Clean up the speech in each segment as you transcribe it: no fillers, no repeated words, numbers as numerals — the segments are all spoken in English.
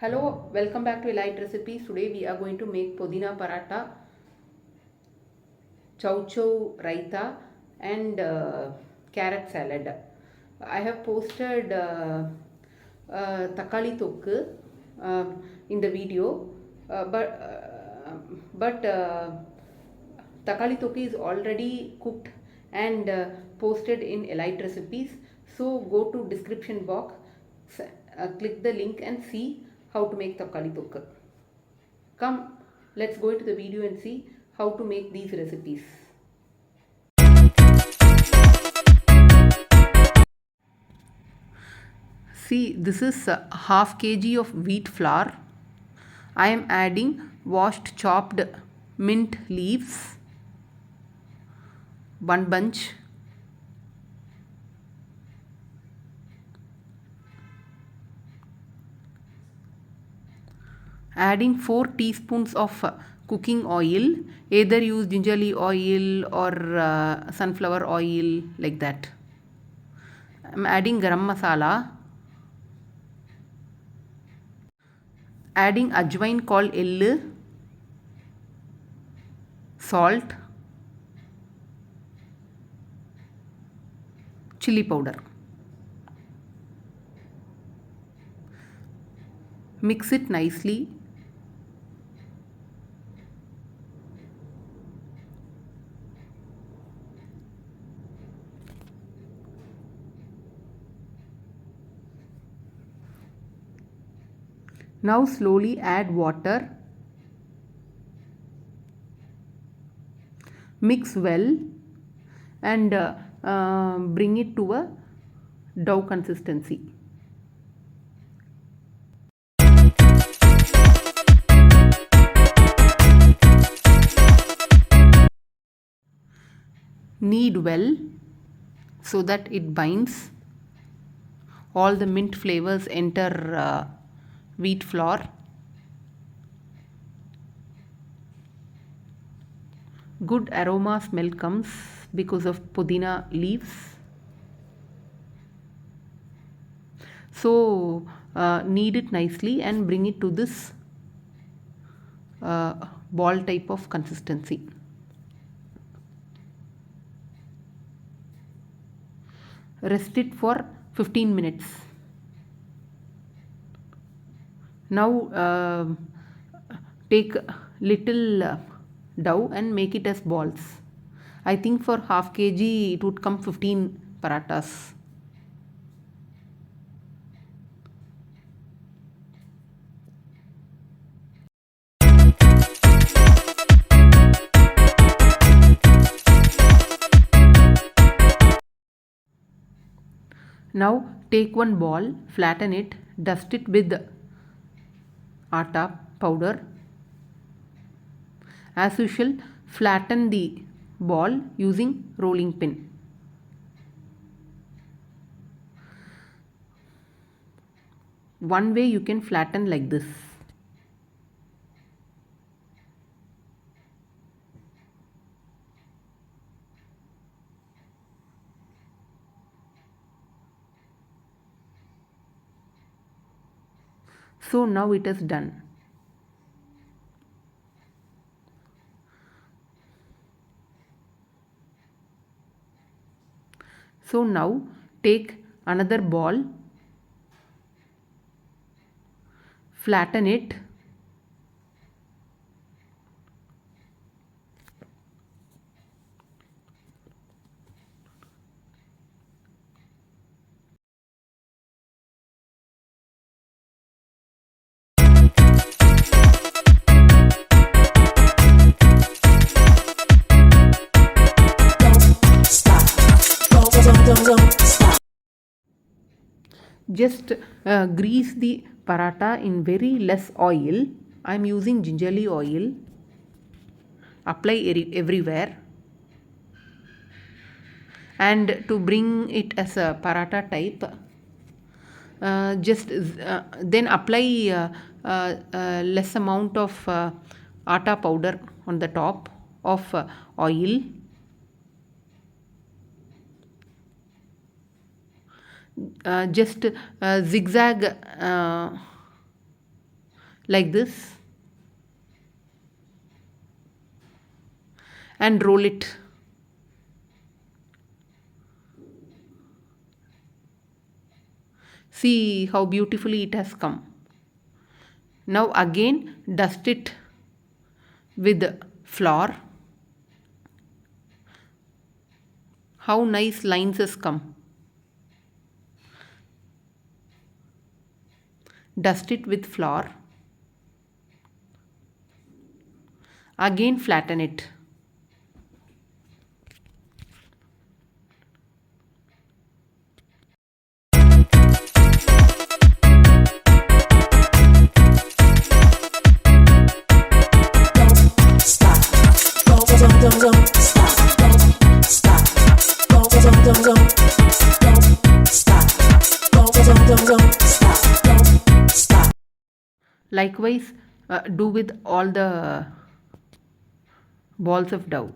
Hello, welcome back to Elite Recipes. Today we are going to make Putina Paratha, Chow Chow, Raitha and carrot salad. I have posted Thakkali Thokku in the video, uh, but uh, but Thakkali Thokku is already cooked and posted in Elite Recipes. So go to description box, click the link and see how to make Thakkali Thokku. Come, let's go into the video and see how to make these recipes. See, this is half kg of wheat flour. I am adding washed chopped mint leaves, one bunch. Adding 4 teaspoons of cooking oil, either use gingerly oil or sunflower oil, like that. I am adding garam masala, adding ajwain called ellu, salt, chili powder. Mix it nicely. Now slowly add water. Mix well and bring it to a dough consistency. Knead well so that it binds. All the mint flavors enter wheat flour. Good aroma smell comes because of pudina leaves. So knead it nicely and bring it to this ball type of consistency. Rest it for 15 minutes. Now take little dough and make it as balls. I think for half kg it would come 15 parathas. Now take one ball, flatten it, dust it with atta powder. As usual, flatten the ball using rolling pin. One way you can flatten like this. So now it is done. So now take another ball, flatten it, just grease the paratha in very less oil. I am using gingerly oil. Apply everywhere. And to bring it as a paratha type, just then apply less amount of atta powder on the top of oil. Just zigzag like this, and roll it. See how beautifully it has come. Now again dust it with flour. How nice lines has come. Dust it with flour. Again flatten it. Likewise, do with all the balls of dough.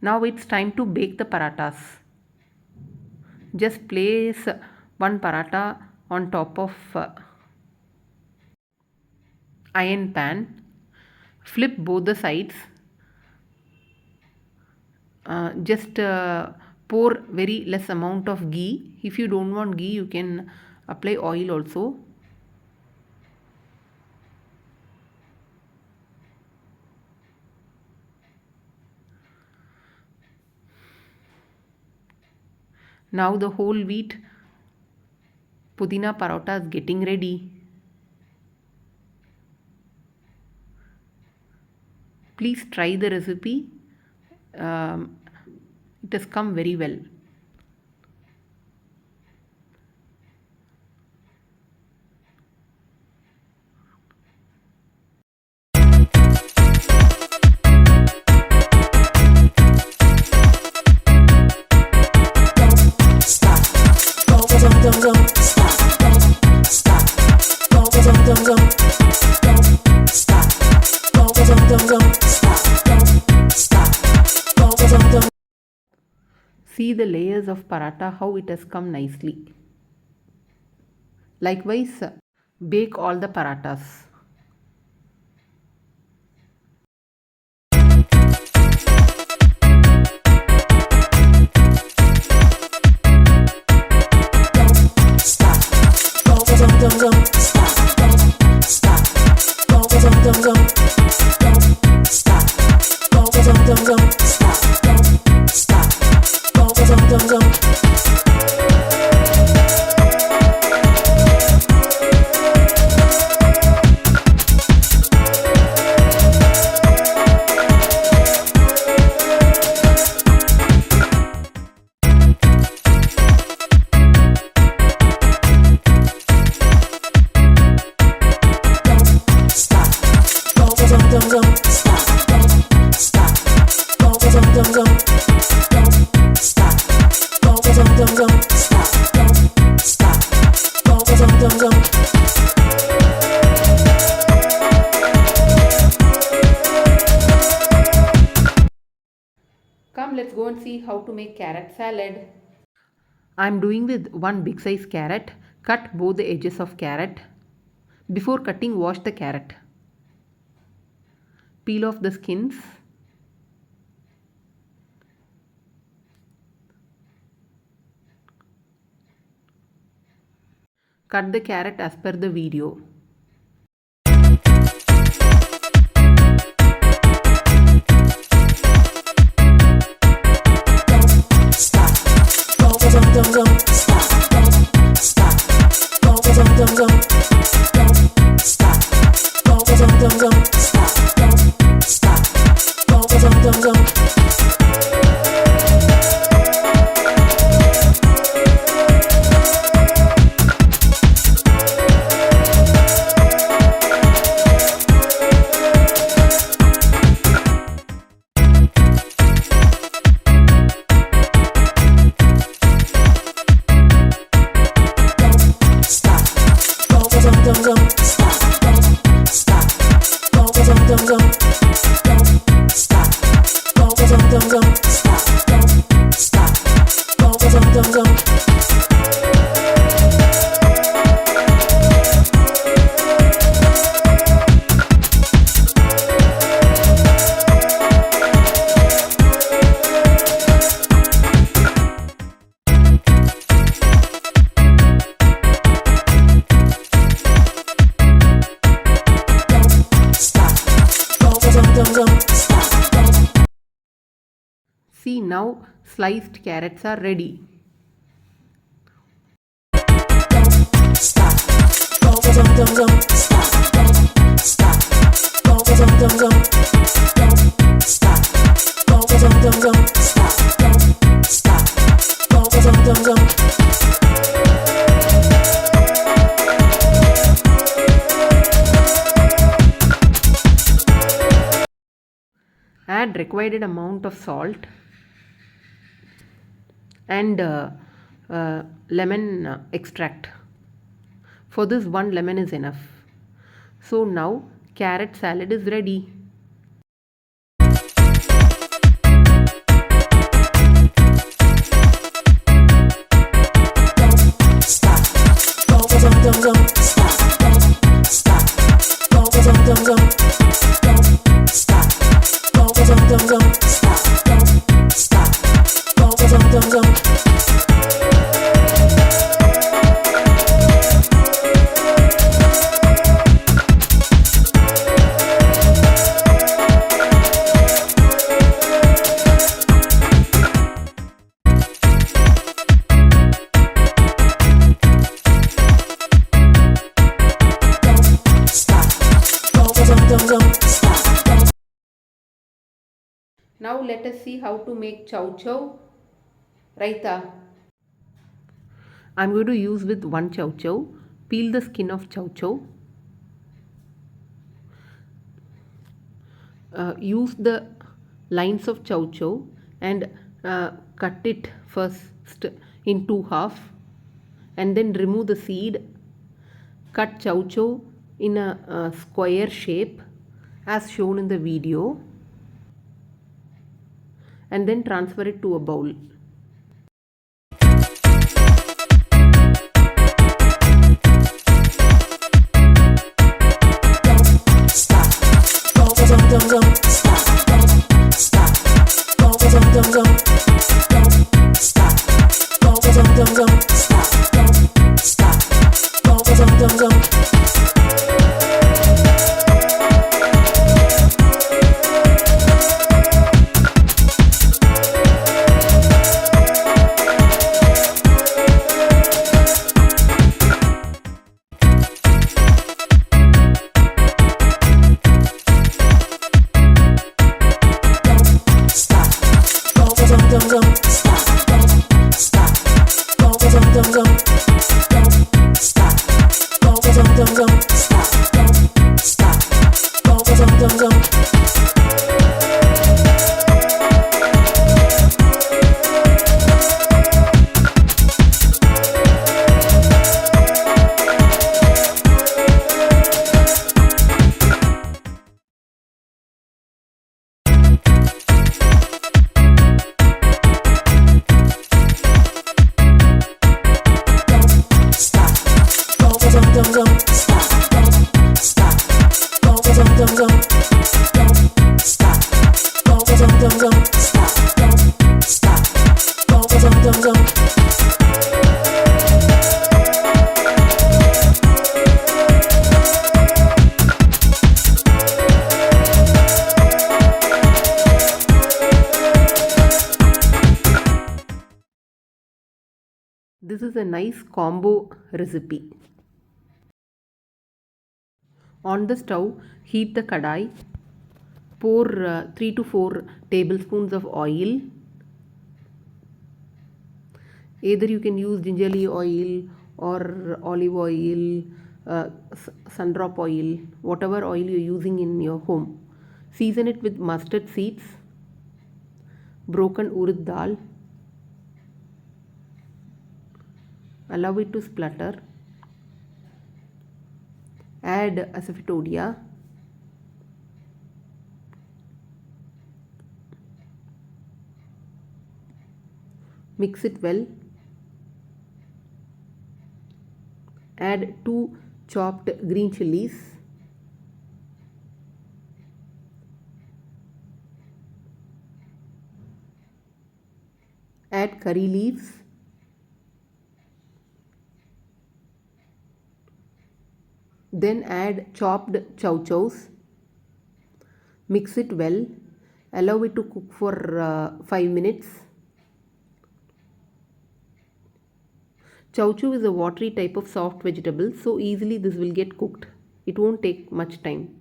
Now it's time to bake the parathas. Just place one paratha on top of iron pan. Flip both the sides. Just pour very less amount of ghee. If you don't want ghee, you can apply oil also. Now the whole wheat Putina Paratha is getting ready. Please try the recipe. It has come very well. See the layers of paratha, how it has come nicely. Likewise, bake all the parathas. Come, let's go and see how to make carrot salad. I am doing with one big size carrot. Cut both the edges of carrot. Before cutting, wash the carrot. Peel off the skins. Cut the carrot as per the video. See, now sliced carrots are ready. Add required amount of salt and lemon extract. For this, 1 lemon is enough. So now carrot salad is ready. Now let us see how to make Chow Chow Raitha. I'm going to use with 1 Chow Chow. Peel the skin of Chow Chow. Use the lines of Chow Chow and cut it first in 2 halves and then remove the seed. Cut Chow Chow in a square shape as shown in the video and then transfer it to a bowl. This is a nice combo recipe. On the stove, heat the kadai. Pour 3 to 4 tablespoons of oil. Either you can use gingerly oil or olive oil, sundrop oil, whatever oil you're using in your home. Season it with mustard seeds, broken urad dal. Allow it to splutter. Add asafoetida. Mix it well. Add 2 chopped green chilies. Add curry leaves. Then add chopped chow chows. Mix it well Allow it to cook for 5 minutes. Chow Chow is a watery type of soft vegetable, so easily this will get cooked. It won't take much time.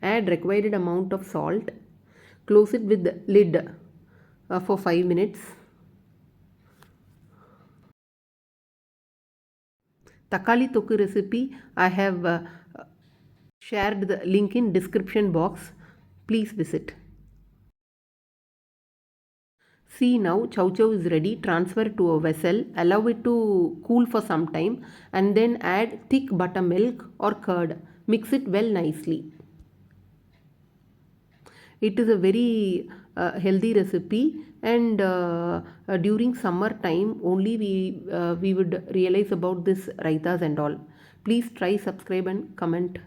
Add required amount of salt. Close it with the lid for 5 minutes. Thakkali Thokku recipe, I have shared the link in description box. Please visit. See, now Chow Chow is ready. Transfer to a vessel. Allow it to cool for some time and then add thick buttermilk or curd. Mix it well nicely. It is a very healthy recipe, and during summer time only we would realize about this raitas and all. Please try, subscribe and comment.